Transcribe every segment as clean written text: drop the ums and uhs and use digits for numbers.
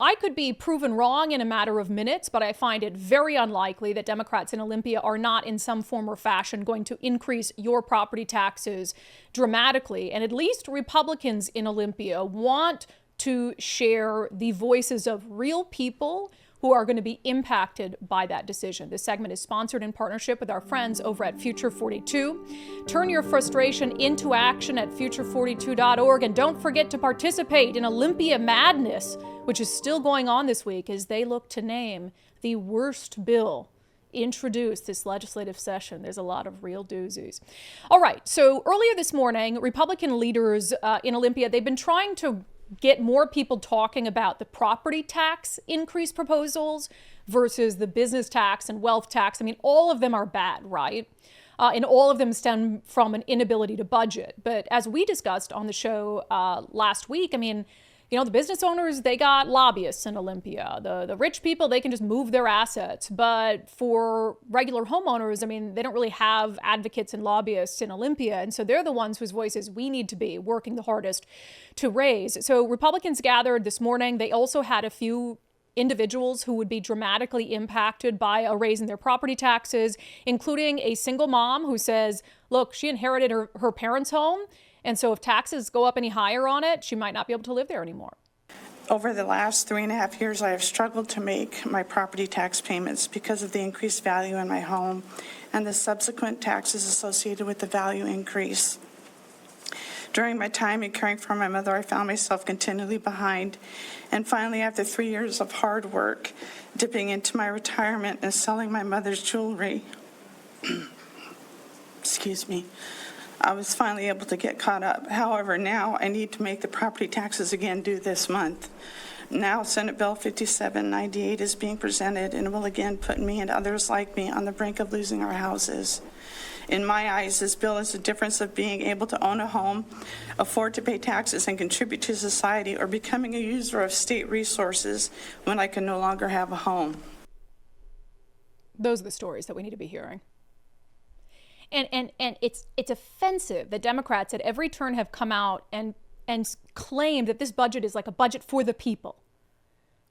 I could be proven wrong in a matter of minutes, but I find it very unlikely that Democrats in Olympia are not in some form or fashion going to increase your property taxes dramatically. And at least Republicans in Olympia want to share the voices of real people who are going to be impacted by that decision. This segment is sponsored in partnership with our friends over at Future 42. Turn your frustration into action at future42.org, and don't forget to participate in Olympia Madness, which is still going on this week as they look to name the worst bill introduced this legislative session. There's a lot of real doozies. All right, so earlier this morning, Republican leaders in Olympia, they've been trying to get more people talking about the property tax increase proposals versus the business tax and wealth tax. I mean, all of them are bad, right? And all of them stem from an inability to budget. But as we discussed on the show last week, I mean, you know, the business owners, they got lobbyists in Olympia. The rich people, they can just move their assets. But for regular homeowners, I mean, they don't really have advocates and lobbyists in Olympia. And so they're the ones whose voices we need to be working the hardest to raise. So Republicans gathered this morning. They also had a few individuals who would be dramatically impacted by a raise in their property taxes, including a single mom who says, look, she inherited her parents' home. And so if taxes go up any higher on it, she might not be able to live there anymore. Over the last 3.5 years, I have struggled to make my property tax payments because of the increased value in my home and the subsequent taxes associated with the value increase. During my time in caring for my mother, I found myself continually behind. And finally, after 3 years of hard work, dipping into my retirement and selling my mother's jewelry, excuse me, I was finally able to get caught up. However, now I need to make the property taxes again due this month. Now Senate Bill 5798 is being presented and will again put me and others like me on the brink of losing our houses. In my eyes, this bill is the difference of being able to own a home, afford to pay taxes and contribute to society, or becoming a user of state resources when I can no longer have a home. Those are the stories that we need to be hearing. And it's offensive that Democrats at every turn have come out and claimed that this budget is like a budget for the people.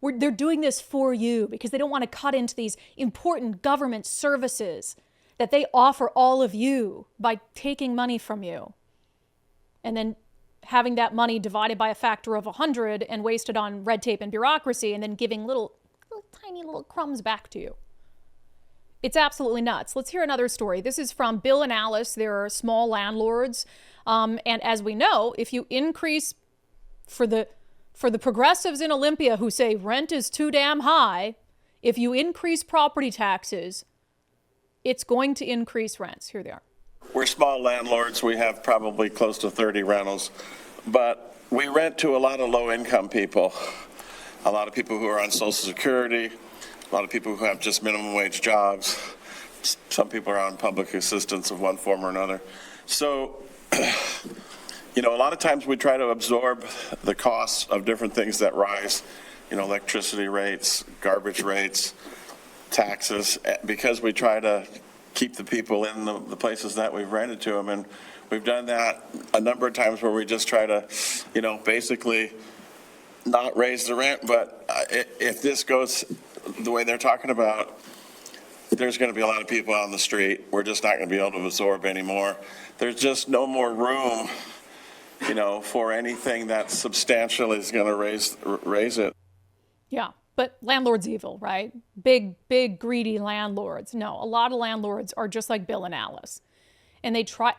They're doing this for you because they don't want to cut into these important government services that they offer all of you by taking money from you and then having that money divided by a factor of 100 and wasted on red tape and bureaucracy and then giving little tiny crumbs back to you. It's absolutely nuts. Let's hear another story. This is from Bill and Alice. They're small landlords. And as we know, if you increase for the progressives in Olympia who say rent is too damn high, if you increase property taxes, it's going to increase rents. Here they are. We're small landlords. We have probably close to 30 rentals, but we rent to a lot of low-income people, a lot of people who are on Social Security, a lot of people who have just minimum wage jobs. Some people are on public assistance of one form or another. So, you know, a lot of times we try to absorb the costs of different things that rise, you know, electricity rates, garbage rates, taxes, because we try to keep the people in the places that we've rented to them. And we've done that a number of times where we just try to, you know, basically not raise the rent. But if this goes the way they're talking about, there's going to be a lot of people on the street. We're just not going to be able to absorb anymore. There's just no more room, you know, for anything that substantially is going to raise it. Yeah, but landlord's evil, right? Big, greedy landlords. No, a lot of landlords are just like Bill and Alice. And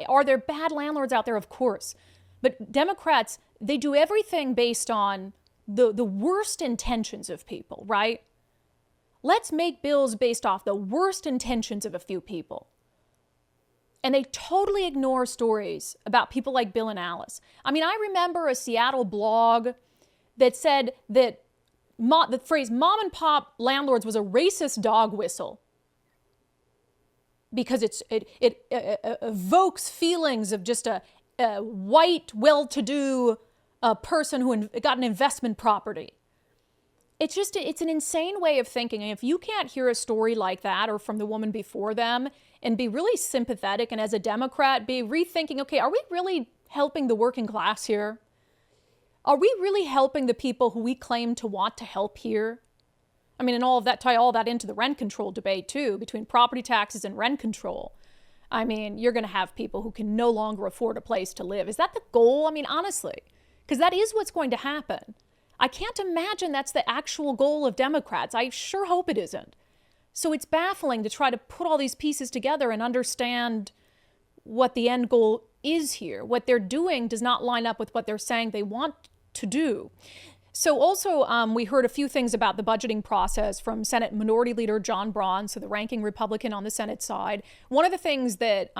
are there bad landlords out there? Of course. But Democrats, they do everything based on the worst intentions of people, right? Let's make bills based off the worst intentions of a few people. And they totally ignore stories about people like Bill and Alice. I mean, I remember a Seattle blog that said that the phrase mom and pop landlords was a racist dog whistle because it evokes feelings of just a white, well-to-do person who got an investment property. It's an insane way of thinking. And if you can't hear a story like that or from the woman before them and be really sympathetic and as a Democrat be rethinking, okay, are we really helping the working class here? Are we really helping the people who we claim to want to help here? I mean, and all of that, tie all that into the rent control debate too, between property taxes and rent control. I mean, you're going to have people who can no longer afford a place to live. Is that the goal? I mean, honestly, because that is what's going to happen. I can't imagine that's the actual goal of Democrats. I sure hope it isn't. So it's baffling to try to put all these pieces together and understand what the end goal is here. What they're doing does not line up with what they're saying they want to do. So also, we heard a few things about the budgeting process from Senate Minority Leader John Braun, so the ranking Republican on the Senate side. One of the things that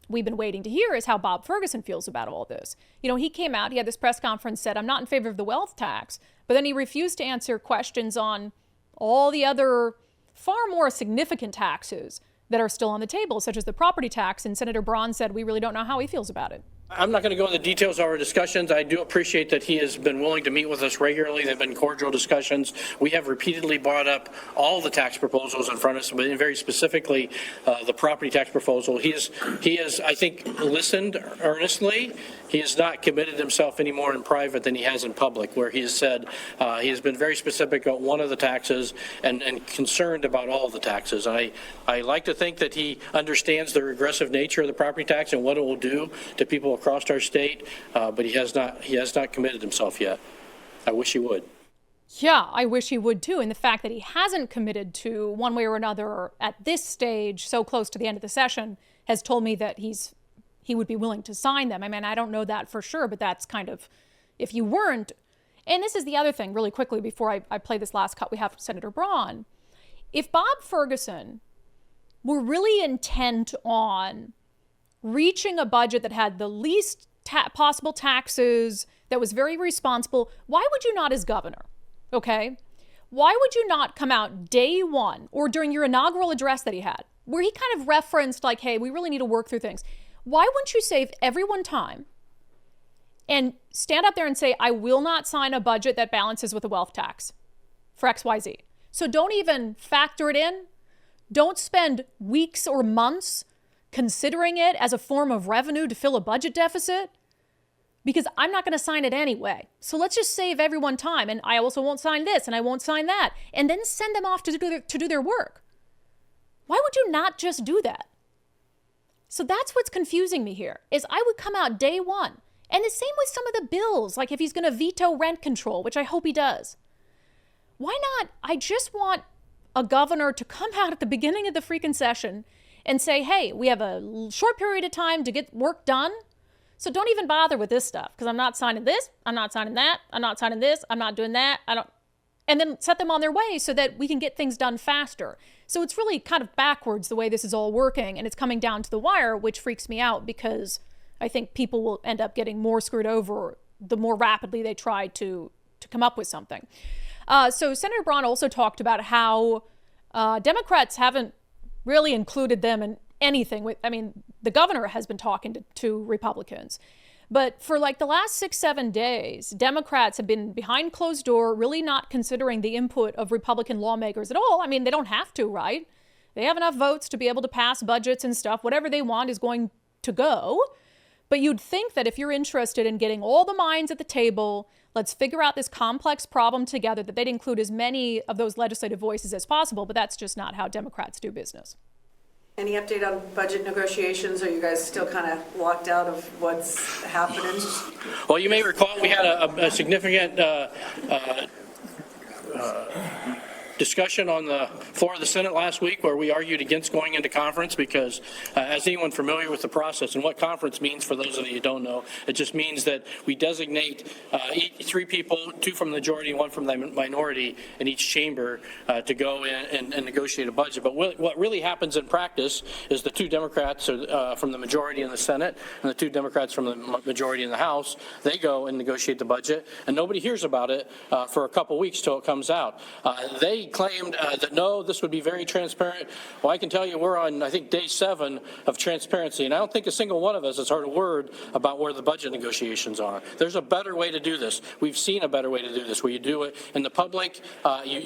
we've been waiting to hear is how Bob Ferguson feels about all this. You know, he came out, he had this press conference, said, I'm not in favor of the wealth tax, but then he refused to answer questions on all the other far more significant taxes that are still on the table, such as the property tax. And Senator Braun said, we really don't know how he feels about it. I'm not going to go into the details of our discussions. I do appreciate that he has been willing to meet with us regularly. They've been cordial discussions. We have repeatedly brought up all the tax proposals in front of us, but very specifically the property tax proposal. He has, I think, listened earnestly. He has not committed himself any more in private than he has in public, where he has said he has been very specific about one of the taxes and concerned about all of the taxes. I like to think that he understands the regressive nature of the property tax and what it will do to people across our state, but he has not committed himself yet. I wish he would. Yeah, I wish he would too. And the fact that he hasn't committed to one way or another at this stage, so close to the end of the session, has told me that he would be willing to sign them. I mean, I don't know that for sure, but that's kind of, if you weren't, and this is the other thing really quickly before I play this last cut we have from Senator Braun. If Bob Ferguson were really intent on reaching a budget that had the least possible taxes, that was very responsible, why would you not, as governor, okay? Why would you not come out day one or during your inaugural address that he had, where he kind of referenced like, hey, we really need to work through things. Why wouldn't you save everyone time and stand up there and say, I will not sign a budget that balances with a wealth tax for XYZ. So don't even factor it in. Don't spend weeks or months considering it as a form of revenue to fill a budget deficit, because I'm not going to sign it anyway. So let's just save everyone time. And I also won't sign this and I won't sign that. And then send them off to do their work. Why would you not just do that? So that's what's confusing me here, is I would come out day one. And the same with some of the bills, like if he's going to veto rent control, which I hope he does. Why not? I just want a governor to come out at the beginning of the freaking session and say, hey, we have a short period of time to get work done. So don't even bother with this stuff, because I'm not signing this, I'm not signing that, I'm not signing this, I'm not doing that, and then set them on their way so that we can get things done faster. So it's really kind of backwards the way this is all working, and it's coming down to the wire, which freaks me out because I think people will end up getting more screwed over the more rapidly they try to come up with something. So Senator Braun also talked about how Democrats haven't really included them in anything. I mean, the governor has been talking to Republicans. But for like the last 6-7 days, Democrats have been behind closed door, really not considering the input of Republican lawmakers at all. I mean, they don't have to, right? They have enough votes to be able to pass budgets and stuff. Whatever they want is going to go. But you'd think that if you're interested in getting all the minds at the table, let's figure out this complex problem together, that they'd include as many of those legislative voices as possible. But that's just not how Democrats do business. Any update on budget negotiations? Are you guys still kind of locked out of what's happening? Well, you may recall we had a significant discussion on the floor of the Senate last week where we argued against going into conference because, as anyone familiar with the process and what conference means, for those of you who don't know, it just means that we designate 3 people, 2 from the majority and 1 from the minority in each chamber to go in and negotiate a budget. But what really happens in practice is the 2 Democrats from the majority in the Senate and the 2 Democrats from the majority in the House, they go and negotiate the budget, and nobody hears about it for a couple weeks till it comes out. They They claimed that, no, this would be very transparent. Well, I can tell you we're on, I think, day 7 of transparency, and I don't think a single one of us has heard a word about where the budget negotiations are. There's a better way to do this. We've seen a better way to do this, where you do it in the public, you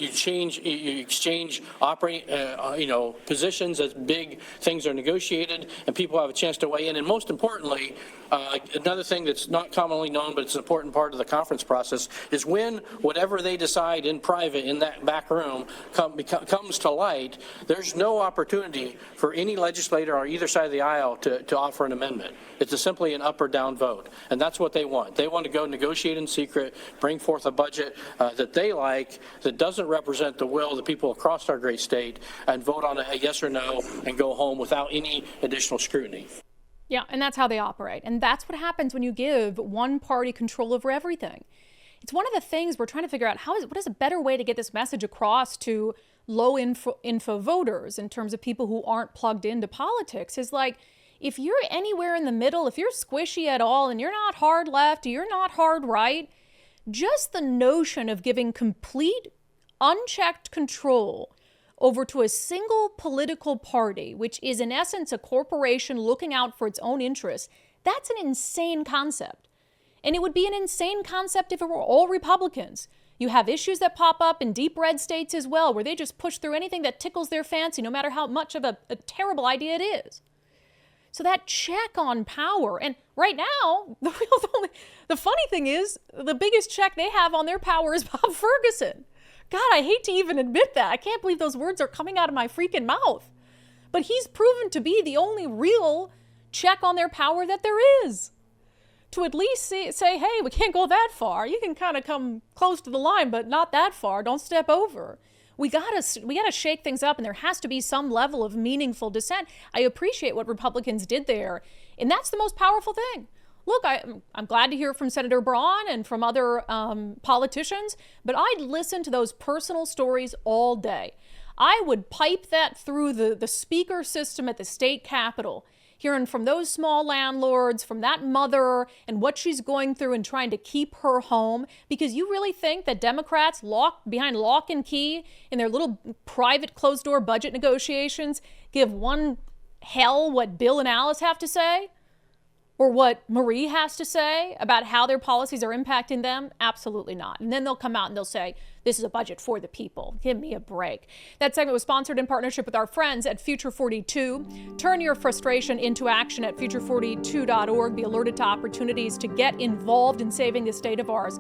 exchange operating, positions as big things are negotiated, and people have a chance to weigh in. And most importantly, another thing that's not commonly known, but it's an important part of the conference process, is when whatever they decide in private in that back room comes to light, there's no opportunity for any legislator on either side of the aisle to offer an amendment. It's simply an up or down vote, and that's what they want. They want to go negotiate in secret, bring forth a budget that they like, that doesn't represent the will of the people across our great state, and vote on a yes or no and go home without any additional scrutiny. Yeah, and that's how they operate. And that's what happens when you give one party control over everything. It's one of the things we're trying to figure out, what is a better way to get this message across to low info voters in terms of people who aren't plugged into politics, is like, if you're anywhere in the middle, if you're squishy at all and you're not hard left, or you're not hard right, just the notion of giving complete unchecked control over to a single political party, which is in essence a corporation looking out for its own interests, that's an insane concept. And it would be an insane concept if it were all Republicans. You have issues that pop up in deep red states as well, where they just push through anything that tickles their fancy, no matter how much of a terrible idea it is. So that check on power, and right now, the funny thing is, the biggest check they have on their power is Bob Ferguson. God, I hate to even admit that. I can't believe those words are coming out of my freaking mouth. But he's proven to be the only real check on their power that there is. To at least say, hey, we can't go that far. You can kind of come close to the line, but not that far. Don't step over. We gotta shake things up, and there has to be some level of meaningful dissent. I appreciate what Republicans did there, and that's the most powerful thing. Look, I'm glad to hear from Senator Braun and from other politicians, but I'd listen to those personal stories all day. I would pipe that through the speaker system at the state capitol, hearing from those small landlords, from that mother, and what she's going through and trying to keep her home. Because you really think that Democrats behind lock and key in their little private closed-door budget negotiations give one hell what Bill and Alice have to say? Or what Marie has to say about how their policies are impacting them? Absolutely not. And then they'll come out and they'll say, this is a budget for the people. Give me a break. That segment was sponsored in partnership with our friends at Future 42. Turn your frustration into action at future42.org. Be alerted to opportunities to get involved in saving the state of ours.